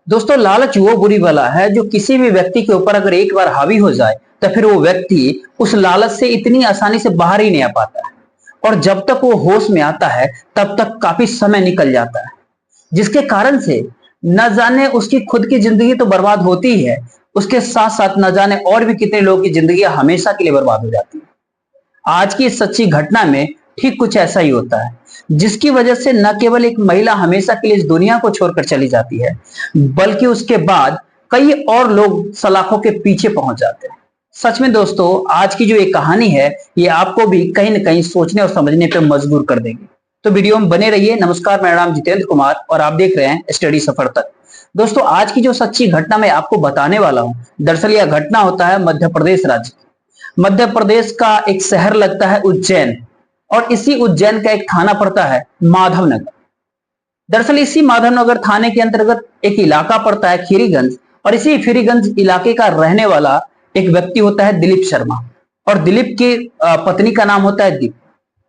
दोस्तों, लालच वो बुरी बला है जो किसी भी व्यक्ति के ऊपर अगर एक बार हावी हो जाए तो फिर वो व्यक्ति उस लालच से इतनी आसानी से बाहर ही नहीं आ पाता है। और जब तक वो होश में आता है तब तक काफी समय निकल जाता है, जिसके कारण से न जाने उसकी खुद की जिंदगी तो बर्बाद होती ही है, उसके साथ साथ न जाने और भी कितने लोगों की जिंदगी हमेशा के लिए बर्बाद हो जाती है। आज की इस सच्ची घटना में ठीक कुछ ऐसा ही होता है, जिसकी वजह से न केवल एक महिला हमेशा के लिए इस दुनिया को छोड़कर चली जाती है, बल्कि उसके बाद कई और लोग सलाखों के पीछे पहुंच जाते हैं। सच में दोस्तों, आज की जो ये कहानी है, ये आपको भी कहीं न कहीं सोचने और समझने पर मजबूर कर देगी। तो वीडियो में बने रहिए। नमस्कार, मेरा नाम जितेंद्र कुमार और आप देख रहे हैं स्टडी सफर तक। दोस्तों, आज की जो सच्ची घटना मैं आपको बताने वाला हूं, दरअसल यह घटना होता है मध्य प्रदेश राज्य की। मध्य प्रदेश का एक शहर लगता है उज्जैन, और इसी उज्जैन का एक थाना पड़ता है माधवनगर। दरअसल इसी माधवनगर थाने के अंतर्गत एक इलाका पड़ता है खीरीगंज, और इसी खीरीगंज इलाके का रहने वाला एक व्यक्ति होता है दिलीप शर्मा। और दिलीप की पत्नी का नाम होता है दीप।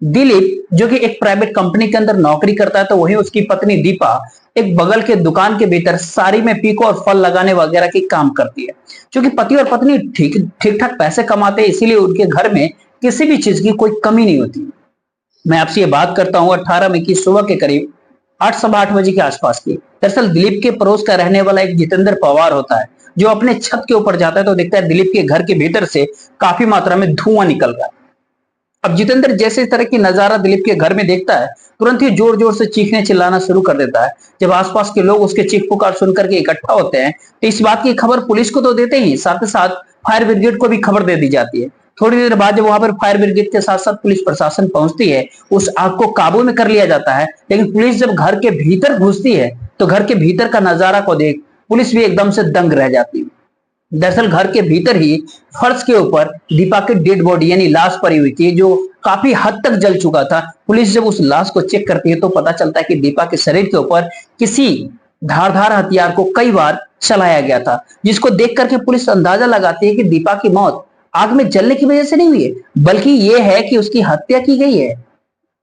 दिलीप जो कि एक प्राइवेट कंपनी के अंदर नौकरी करता है, तो वही उसकी पत्नी दीपा एक बगल के दुकान के भीतर साड़ी में पीको और फल लगाने वगैरह की काम करती है। क्योंकि पति और पत्नी ठीक ठीक ठाक पैसे कमाते हैं, इसीलिए उनके घर में किसी भी चीज की कोई कमी नहीं होती। मैं आपसे ये बात करता हूँ 18 मई की सुबह के करीब 8 सवा 8 बजे के आसपास की। दरअसल दिलीप के पड़ोस का रहने वाला एक जितेंद्र पवार होता है, जो अपने छत के ऊपर जाता है तो देखता है दिलीप के घर के भीतर से काफी मात्रा में धुआं निकल रहा है। अब जितेंद्र जैसे इस तरह की नजारा दिलीप के घर में देखता है, तुरंत ही जोर जोर से चीखने चिल्लाना शुरू कर देता है। जब आसपास के लोग उसके चीख पुकार सुन करके इकट्ठा होते हैं, तो इस बात की खबर पुलिस को तो देते ही साथ फायर ब्रिगेड को भी खबर दे दी जाती है। थोड़ी देर बाद जब वहां पर फायर ब्रिगेड के साथ साथ पुलिस प्रशासन पहुंचती है, उस आग को काबू में कर लिया जाता है। लेकिन पुलिस जब घर के भीतर घुसती है, तो घर के भीतर का नजारा को देख पुलिस भी एकदम से दंग रह जाती है। दरअसल घर के भीतर ही फर्श के ऊपर दीपा की डेड बॉडी यानी लाश पड़ी हुई थी, जो काफी हद तक जल चुका था। पुलिस जब उस लाश को चेक करती है तो पता चलता है कि दीपा के शरीर के ऊपर किसी धारदार हथियार को कई बार चलाया गया था, जिसको देख करके पुलिस अंदाजा लगाती है कि दीपा की मौत आग में जलने की वजह से नहीं हुई है, बल्कि यह है कि उसकी हत्या की गई है।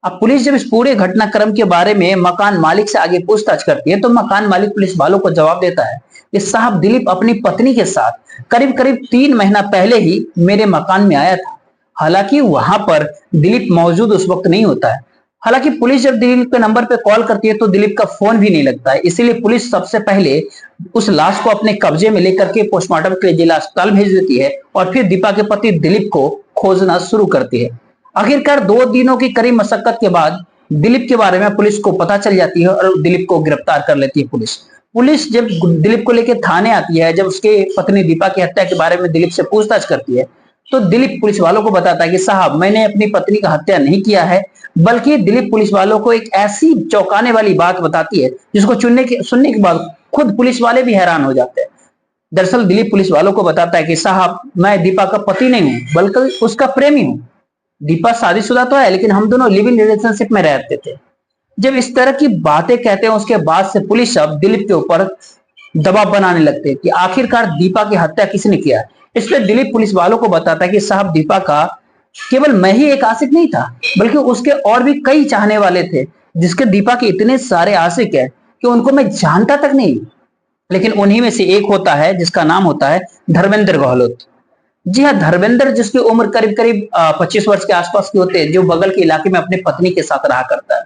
अब पुलिस जब इस पूरे घटनाक्रम के बारे में मकान मालिक से आगे पूछताछ करती है, तो मकान मालिक पुलिस वालों को जवाब देता है कि साहब, दिलीप अपनी पत्नी के साथ करीब करीब 3 महीना पहले ही मेरे मकान में आया था। हालांकि वहां पर दिलीप मौजूद उस वक्त नहीं होता है। हालांकि पुलिस जब दिलीप के नंबर पे कॉल करती है तो दिलीप का फोन भी नहीं लगता है, इसीलिए पुलिस सबसे पहले उस लाश को अपने कब्जे में लेकर के पोस्टमार्टम के लिए जिला अस्पताल भेज देती है, और फिर दीपा के पति दिलीप को खोजना शुरू करती है। आखिरकार 2 दिनों की कड़ी मशक्कत के बाद दिलीप के बारे में पुलिस को पता चल जाती है और दिलीप को गिरफ्तार कर लेती है पुलिस। पुलिस जब दिलीप को लेकर थाने आती है, जब उसके पत्नी दीपा की हत्या के बारे में दिलीप से पूछताछ करती है, तो दिलीप पुलिस वालों को बताता है कि साहब, मैंने अपनी पत्नी का हत्या नहीं किया है। बल्कि दिलीप पुलिस वालों को एक ऐसी चौंकाने वाली बात बताती है जिसको सुनने के बाद खुद पुलिस वाले भी हैरान हो जाते हैं। दरअसल दिलीप पुलिस वालों को बताता है कि साहब, मैं दीपा का पति नहीं हूं, बल्कि उसका प्रेमी हूं। दीपा शादीशुदा तो है, लेकिन हम दोनों लिव इन रिलेशनशिप में रहते थे। जब इस तरह की बातें कहते हैं, उसके बाद से पुलिस अब दिलीप के ऊपर दबाव बनाने लगते हैं कि आखिरकार दीपा की हत्या किसने किया है। इसलिए दिलीप पुलिस वालों को बताता है कि साहब, दीपा का केवल मैं ही एक आशिक नहीं था, बल्कि उसके और भी कई चाहने वाले थे, जिसके दीपा के इतने सारे आशिक है कि उनको मैं जानता तक नहीं। लेकिन उन्हीं में से एक होता है जिसका नाम होता है धर्मेंद्र गहलोत। जी हाँ, धर्मेंद्र, जिसकी उम्र करीब करीब 25 वर्ष के आसपास की होते हैं, जो बगल के इलाके में अपनी पत्नी के साथ रहा करता है।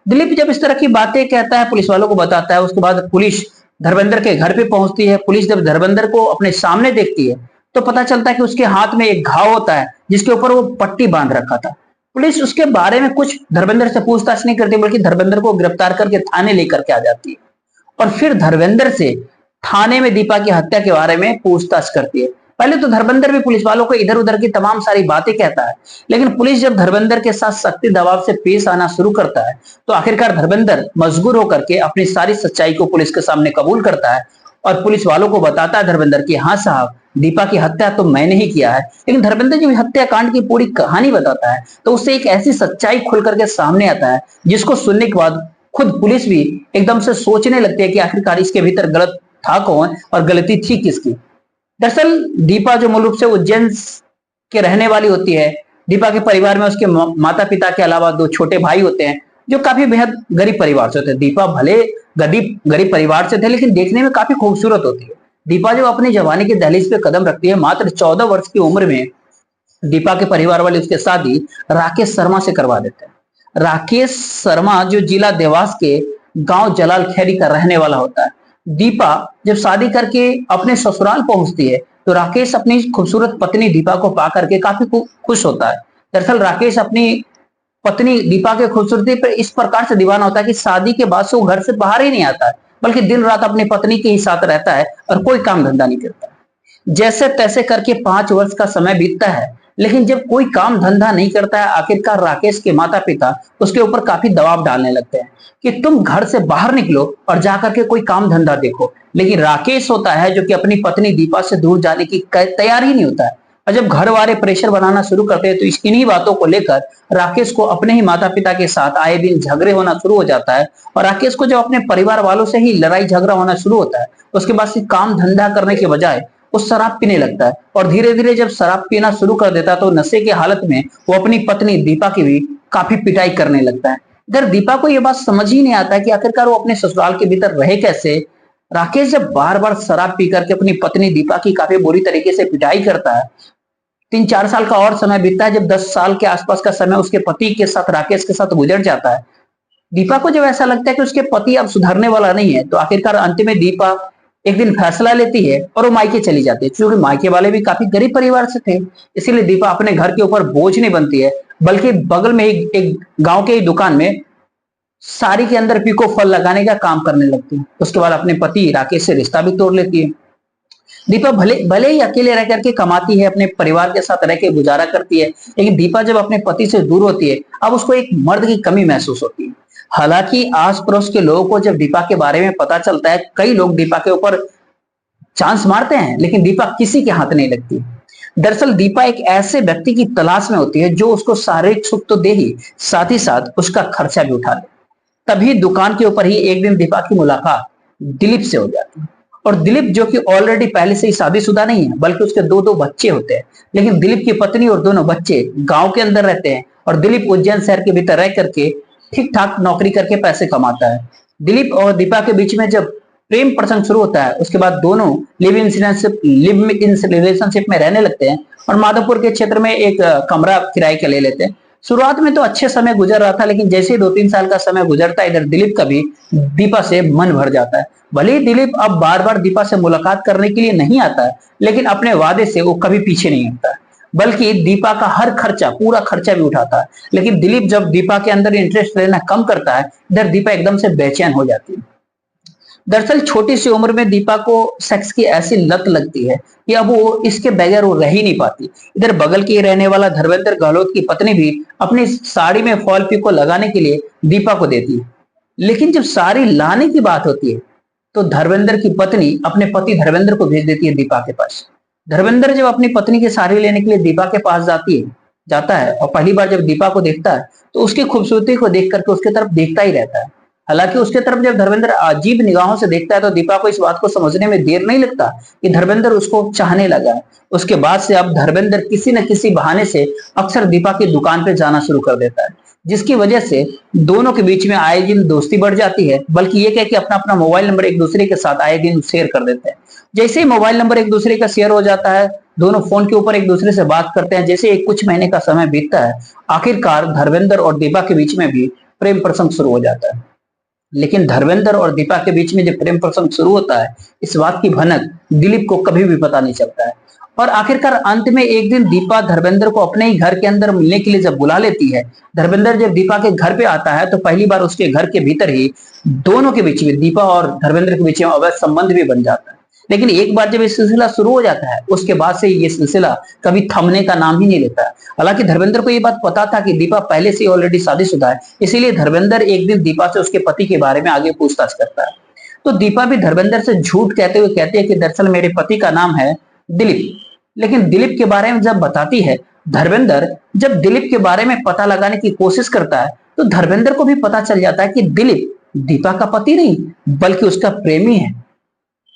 दिलीप जब इस तरह की बातें कहता है, पुलिस वालों को बताता है, उसके बाद पुलिस धर्मेंद्र के घर पे पहुंचती है। पुलिस जब धर्मेंद्र को अपने सामने देखती है तो पता चलता है कि उसके हाथ में एक घाव होता है, जिसके ऊपर वो पट्टी बांध रखा था। पुलिस उसके बारे में कुछ धर्मेंद्र से पूछताछ नहीं करती, बल्कि धर्मेंद्र को गिरफ्तार करके थाने लेकर के आ जाती है, और फिर धर्मेंद्र से थाने में दीपा की हत्या के बारे में पूछताछ करती है। पहले तो धर्मेंद्र भी पुलिस वालों को इधर उधर की तमाम सारी बातें कहता है, लेकिन पुलिस जब धर्मेंद्र के साथ सख्ती दबाव से पेश आना शुरू करता है, तो आखिरकार धर्मेंद्र मजबूर होकर के अपनी सारी सच्चाई को पुलिस के सामने कबूल करता है, और पुलिस वालों को बताता है धर्मेंद्र कि हाँ साहब, दीपा की हत्या तो मैंने ही किया है। लेकिन धर्मेंद्र जब हत्याकांड की पूरी कहानी बताता है, तो उससे एक ऐसी सच्चाई खुल करके सामने आता है, जिसको सुनने के बाद खुद पुलिस भी एकदम से सोचने लगती है कि आखिरकार इसके भीतर गलत था कौन और गलती थी किसकी। दरअसल दीपा जो मूल रूप से उज्जैन के रहने वाली होती है, दीपा के परिवार में उसके माता पिता के अलावा 2 छोटे भाई होते हैं। जो काफी बेहद गरीब परिवार से थे। दीपा भले गरीब गरीब परिवार से थे, लेकिन देखने में काफी खूबसूरत होती है। दीपा जब अपनी जवानी के दहलीज पे कदम रखती है, मात्र 14 वर्ष की उम्र में दीपा के परिवार वाले उसके शादी राकेश शर्मा से करवा देते हैं। राकेश शर्मा जो जिला देवास के गांव जलाल खैरी का रहने वाला होता है। दीपा जब शादी करके अपने ससुराल पहुंचती है तो राकेश अपनी खूबसूरत पत्नी दीपा को पा करके काफी खुश होता है। दरअसल राकेश अपनी पत्नी दीपा के खूबसूरती पर इस प्रकार से दीवाना होता है कि शादी के बाद से वो घर से बाहर ही नहीं आता है, बल्कि दिन रात अपनी पत्नी के ही साथ रहता है और कोई काम धंधा नहीं करता। जैसे तैसे करके 5 वर्ष का समय बीतता है, लेकिन जब कोई काम धंधा नहीं करता है, आखिरकार राकेश के माता पिता उसके ऊपर काफी दबाव डालने लगते हैं कि तुम घर से बाहर निकलो और जाकर के कोई काम धंधा देखो। लेकिन राकेश होता है जो कि अपनी पत्नी दीपा से दूर जाने की तैयार ही नहीं होता है। और जब घर वाले प्रेशर बनाना शुरू करते हैं तो इन्हीं बातों को लेकर राकेश को अपने ही माता पिता के साथ आए दिन झगड़े होना शुरू हो जाता है। और राकेश को जब अपने परिवार वालों से ही लड़ाई झगड़ा होना शुरू होता है, उसके बाद से काम धंधा करने के बजाय वो शराब पीने लगता है। और धीरे धीरे जब शराब पीना शुरू कर देता है तो नशे की हालत में वो अपनी पत्नी दीपा की भी काफी पिटाई करने लगता है। इधर दीपा को यह बात समझ ही नहीं आता है कि आखिरकार वो अपने ससुराल के भीतर रहे कैसे। राकेश जब बार बार शराब पी करके अपनी पत्नी दीपा की काफी बुरी तरीके से पिटाई करता है, 3-4 साल का और समय बीतता है। जब 10 साल के आसपास का समय उसके पति के साथ राकेश के साथ गुजर जाता है, दीपा को जब ऐसा लगता है कि उसके पति अब सुधरने वाला नहीं है, तो आखिरकार अंत में दीपा एक दिन फैसला लेती है और वो मायके चली जाती है। क्योंकि मायके वाले भी काफी गरीब परिवार से थे, इसीलिए दीपा अपने घर के ऊपर बोझ नहीं बनती है, बल्कि बगल में एक गांव के ही दुकान में साड़ी के अंदर पीको फल लगाने का काम करने लगती है। उसके बाद अपने पति राकेश से रिश्ता भी तोड़ लेती है। दीपा भले भले ही अकेले रह करके कमाती है, अपने परिवार के साथ रह के गुजारा करती है, लेकिन दीपा जब अपने पति से दूर होती है, अब उसको एक मर्द की कमी महसूस होती है। हालांकि आस पड़ोस के लोगों को जब दीपा के बारे में पता चलता है, कई लोग दीपा के ऊपर चांस मारते हैं, लेकिन दीपा किसी के हाथ नहीं लगती। दरअसल दीपा एक ऐसे व्यक्ति की तलाश में होती है जो उसको शारीरिक सुख तो दे ही, साथ ही साथ उसका खर्चा भी उठा ले। तभी दुकान के ऊपर ही एक दिन दीपा की मुलाकात दिलीप से हो जाती है। और दिलीप जो कि ऑलरेडी पहले से ही शादीशुदा नहीं है, बल्कि उसके 2-2 बच्चे होते हैं, लेकिन दिलीप की पत्नी और दोनों बच्चे गांव के अंदर रहते हैं और दिलीप उज्जैन शहर के भीतर रह करके ठीक ठाक नौकरी करके पैसे कमाता है। दिलीप और दीपा के बीच में जब प्रेम प्रसंग शुरू होता है, उसके बाद दोनों लिव इन रिलेशनशिप में रहने लगते हैं और माधोपुर के क्षेत्र में एक कमरा किराए का ले लेते हैं। शुरुआत में तो अच्छे समय गुजर रहा था, लेकिन जैसे ही 2-3 साल का समय गुजरता है, इधर दिलीप का भी दीपा से मन भर जाता है। भले ही दिलीप अब बार बार दीपा से मुलाकात करने के लिए नहीं आता है, लेकिन अपने वादे से वो कभी पीछे नहीं हटता है, बल्कि दीपा का हर खर्चा, पूरा खर्चा भी उठाता है। लेकिन दिलीप जब दीपा के अंदर इंटरेस्ट लेना कम करता है, इधर दीपा एकदम से बेचैन हो जाती है। दरअसल छोटी सी उम्र में दीपा को सेक्स की ऐसी लत लगती है कि अब वो इसके बगैर वो रह ही नहीं पाती। इधर बगल के रहने वाला धर्मेंद्र गहलोत की पत्नी भी अपनी साड़ी में फॉल पिको लगाने के लिए दीपा को देती है, लेकिन जब साड़ी लाने की बात होती है तो धर्मेंद्र की पत्नी अपने पति धर्मेंद्र को भेज देती है दीपा के पास। धर्मेंद्र जब अपनी पत्नी की साड़ी लेने के लिए दीपा के पास जाता है और पहली बार जब दीपा को देखता है तो उसकी खूबसूरती को देख करके उसके तरफ देखता ही रहता है। हालांकि उसके तरफ जब धर्मेंद्र अजीब निगाहों से देखता है तो दीपा को इस बात को समझने में देर नहीं लगता कि धर्मेंद्र उसको चाहने लगा है। उसके बाद से अब धर्मेंद्र किसी न किसी बहाने से अक्सर दीपा की दुकान पे जाना शुरू कर देता है, जिसकी वजह से दोनों के बीच में आए दिन दोस्ती बढ़ जाती है। बल्कि ये कह कि अपना अपना मोबाइल नंबर एक दूसरे के साथ आए दिन शेयर कर देते हैं। जैसे ही मोबाइल नंबर एक दूसरे का शेयर हो जाता है, दोनों फोन के ऊपर एक दूसरे से बात करते हैं। जैसे कुछ महीने का समय बीतता है, आखिरकार धर्मेंद्र और दीपा के बीच में भी प्रेम प्रसंग शुरू हो जाता है। लेकिन धर्मेंद्र और दीपा के बीच में जब प्रेम प्रसंग शुरू होता है, इस बात की भनक दिलीप को कभी भी पता नहीं चलता है। और आखिरकार अंत में एक दिन दीपा धर्मेंद्र को अपने ही घर के अंदर मिलने के लिए जब बुला लेती है, धर्मेंद्र जब दीपा के घर पे आता है तो पहली बार उसके घर के भीतर ही दोनों के बीच में, दीपा और धर्मेंद्र के बीच में अवैध संबंध भी बन जाता है। लेकिन एक बार जब ये सिलसिला शुरू हो जाता है, उसके बाद से ये सिलसिला कभी थमने का नाम ही नहीं लेता है। हालांकि धर्मेंद्र को ये बात पता था कि दीपा पहले से ऑलरेडी शादीशुदा है, इसीलिए धर्मेंद्र एक दिन दीपा से उसके पति के बारे में आगे पूछताछ करता है। तो दीपा भी धर्मेंद्र से झूठ कहते हुए कहती है कि दरअसल मेरे पति का नाम है दिलीप। लेकिन दिलीप के बारे में जब बताती है, धर्मेंद्र जब दिलीप के बारे में पता लगाने की कोशिश करता है तो धर्मेंद्र को भी पता चल जाता है कि दिलीप दीपा का पति नहीं बल्कि उसका प्रेमी है।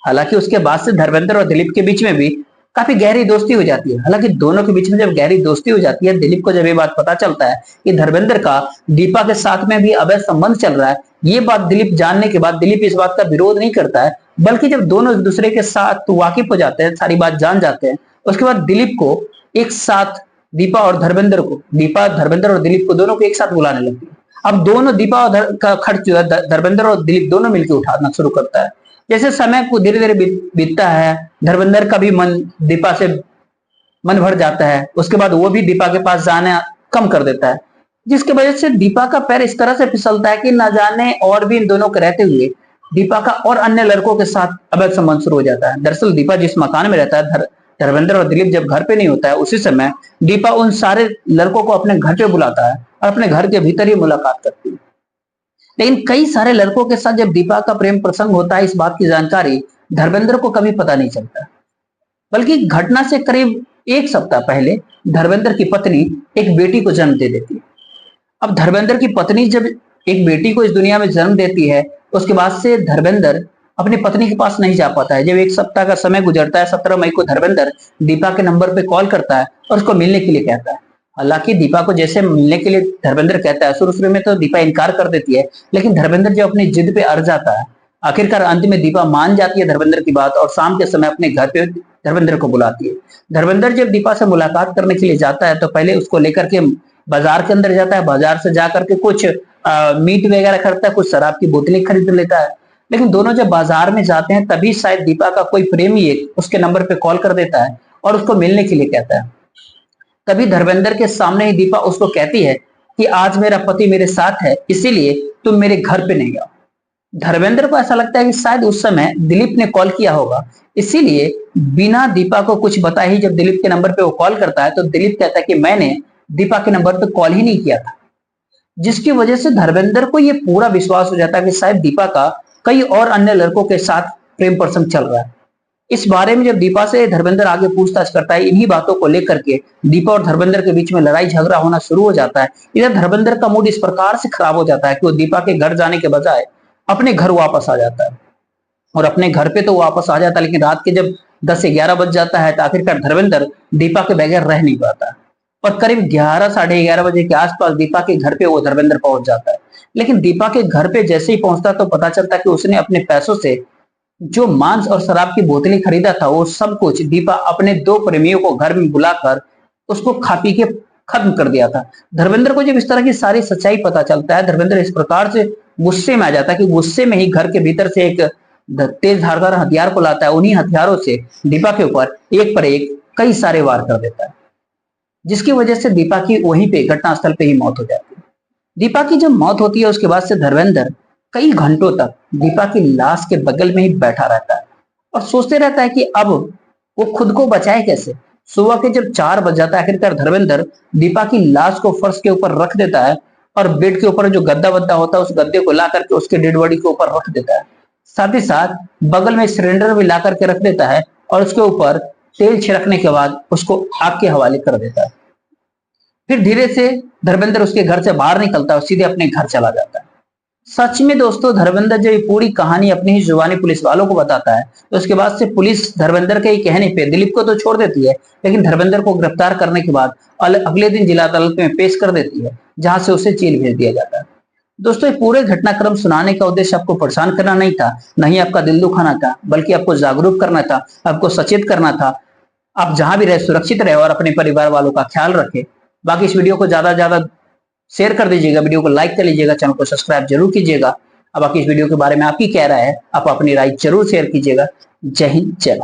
हालांकि उसके बाद से धर्मेंद्र और दिलीप के बीच में भी काफी गहरी दोस्ती हो जाती है। हालांकि दोनों के बीच में जब गहरी दोस्ती हो जाती है, दिलीप को जब ये बात पता चलता है कि धर्मेंद्र का दीपा के साथ में भी अवैध संबंध चल रहा है, ये बात दिलीप जानने के बाद दिलीप इस बात का विरोध नहीं करता है, बल्कि जब दोनों एक दूसरे के साथ वाकिफ हो जाते हैं, सारी बात जान जाते हैं, उसके बाद दिलीप को एक साथ दीपा और धर्मेंद्र को, दीपा धर्मेंद्र और दिलीप को दोनों को एक साथ बुलाने लगती है। अब दोनों दीपा और का खर्च जो है धर्मेंद्र और दिलीप दोनों मिलकर उठाना शुरू करता है। जैसे समय को धीरे धीरे बीतता है, धर्मेंद्र का भी मन दीपा से मन भर जाता है, उसके बाद वो भी दीपा के पास जाना कम कर देता है, जिसकी वजह से दीपा का पैर इस तरह से फिसलता है कि न जाने और भी इन दोनों के रहते हुए दीपा का और अन्य लड़कों के साथ अवैध संबंध शुरू हो जाता है। दरअसल दीपा जिस मकान में रहता है, धर्मेंद्र और दिलीप जब घर पे नहीं होता है, उसी समय दीपा उन सारे लड़कों को अपने घर पे बुलाता है और अपने घर के भीतर ही मुलाकात करती है। लेकिन कई सारे लड़कों के साथ जब दीपा का प्रेम प्रसंग होता है, इस बात की जानकारी धर्मेंद्र को कभी पता नहीं चलता, बल्कि घटना से करीब एक सप्ताह पहले धर्मेंद्र की पत्नी एक बेटी को जन्म दे देती है। अब धर्मेंद्र की पत्नी जब एक बेटी को इस दुनिया में जन्म देती है, उसके बाद से धर्मेंद्र अपनी पत्नी के पास नहीं जा पाता है। जब एक सप्ताह का समय गुजरता है, 17 मई को धर्मेंद्र दीपा के नंबर पे कॉल करता है और उसको मिलने के लिए कहता है। हालांकि दीपा को जैसे मिलने के लिए धर्मेंद्र कहता है, शुरू में तो दीपा इनकार कर देती है, लेकिन धर्मेंद्र जब अपनी जिद पे अड़ जाता है, आखिरकार अंत में दीपा मान जाती है धर्मेंद्र की बात और शाम के समय अपने घर पे धर्मेंद्र को बुलाती है। धर्मेंद्र जब दीपा से मुलाकात करने के लिए जाता है, तो पहले उसको लेकर के बाजार के अंदर जाता है, बाजार से जाकर के कुछ मीट वगैरह खरीदता है, कुछ शराब की बोतलें खरीद लेता है। लेकिन दोनों जब बाजार में जाते हैं, तभी शायद दीपा का कोई प्रेमी एक उसके नंबर पे कॉल कर देता है और उसको मिलने के लिए कहता है। तभी धर्मेंद्र के सामने ही दीपा उसको कहती है कि आज मेरा पति मेरे साथ है, इसीलिए तुम मेरे घर पे नहीं आओ। धर्मेंद्र को ऐसा लगता है कि शायद उस समय दिलीप ने कॉल किया होगा, इसीलिए बिना दीपा को कुछ बताए ही जब दिलीप के नंबर पे वो कॉल करता है, तो दिलीप कहता है कि मैंने दीपा के नंबर पे कॉल ही नहीं किया था। जिसकी वजह से धर्मेंद्र को ये पूरा विश्वास हो जाता है कि शायद दीपा का कई और अन्य लड़कों के साथ प्रेम प्रसंग चल रहा है। इस बारे में जब दीपा से धर्मेंद्र आगे पूछताछ करता है, इन्हीं बातों को लेकर के दीपा और धर्मेंद्र के बीच में लड़ाई झगड़ा होना शुरू हो जाता है। इधर धर्मेंद्र का मूड इस प्रकार से खराब हो जाता है कि वो दीपा के घर जाने के बजाय अपने घर वापस आ जाता है। और अपने घर पे तो वापस आ जाता है, लेकिन रात के जब 10 से 11 बज जाता है, तो आखिरकार धर्मेंद्र दीपा के बगैर रह नहीं पाता है और करीब 11 साढ़े 11 बजे के आसपास दीपा के घर पे वो धर्मेंद्र पहुंच जाता है। लेकिन दीपा के घर पे जैसे ही पहुंचता तो पता चलता कि उसने अपने पैसों से जो मांस और शराब की बोतलें खरीदा था, वो सब कुछ दीपा अपने दो प्रेमियों को घर में बुलाकर उसको खा पी के खत्म कर दिया था। धर्मेंद्र को जब इस तरह की सारी सच्चाई पता चलता है, धर्मेंद्र इस प्रकार से गुस्से में आ जाता है कि गुस्से में ही घर के भीतर से एक तेज धारदार हथियार को लाता है। उन्हीं हथियारों से दीपा के ऊपर एक पर एक कई सारे वार कर देता है, जिसकी वजह से दीपा की वहीं पे घटनास्थल पे ही मौत हो जाती है। दीपा की जब मौत होती है, उसके बाद से धर्मेंद्र कई घंटों तक दीपा की लाश के बगल में ही बैठा रहता है और सोचते रहता है कि अब वो खुद को बचाए कैसे। सुबह के जब 4 बज जाता है, आखिरकार धर्मेंद्र दीपा की लाश को फर्श के ऊपर रख देता है और बेड के ऊपर जो गद्दा वद्दा होता है, उस गद्दे को ला करके उसके डेड बॉडी के ऊपर रख देता है। साथ ही साथ बगल में सिलेंडर भी ला करके रख देता है और उसके ऊपर तेल छिड़कने के बाद उसको आग के हवाले कर देता है। फिर धीरे से धर्मेंद्र उसके घर से बाहर निकलता है और सीधे अपने घर चला जाता है। सच में दोस्तों, धर्मेंद्र जब ये पूरी कहानी अपनी ही जुबानी पुलिस वालों को बताता है, तो उसके बाद से पुलिस धर्मेंद्र के ही कहने पे दिलीप को तो छोड़ देती है, लेकिन धर्मेंद्र को गिरफ्तार करने के बाद अगले दिन जिला अदालत में पेश कर देती है, जहां से उसे जेल भेज दिया जाता है। दोस्तों, ये पूरे घटनाक्रम सुनाने का उद्देश्य आपको परेशान करना नहीं था, न ही आपका दिल दुखाना था, बल्कि आपको जागरूक करना था, आपको सचेत करना था। आप जहां भी रहे सुरक्षित रहे और अपने परिवार वालों का ख्याल रखें। बाकी इस वीडियो को ज्यादा से ज्यादा शेयर कर दीजिएगा, वीडियो को लाइक कर लीजिएगा, चैनल को सब्सक्राइब जरूर कीजिएगा। अब बाकी इस वीडियो के बारे में आपकी क्या राय है, आप अपनी राय जरूर शेयर कीजिएगा। जय हिंद, जय भारत।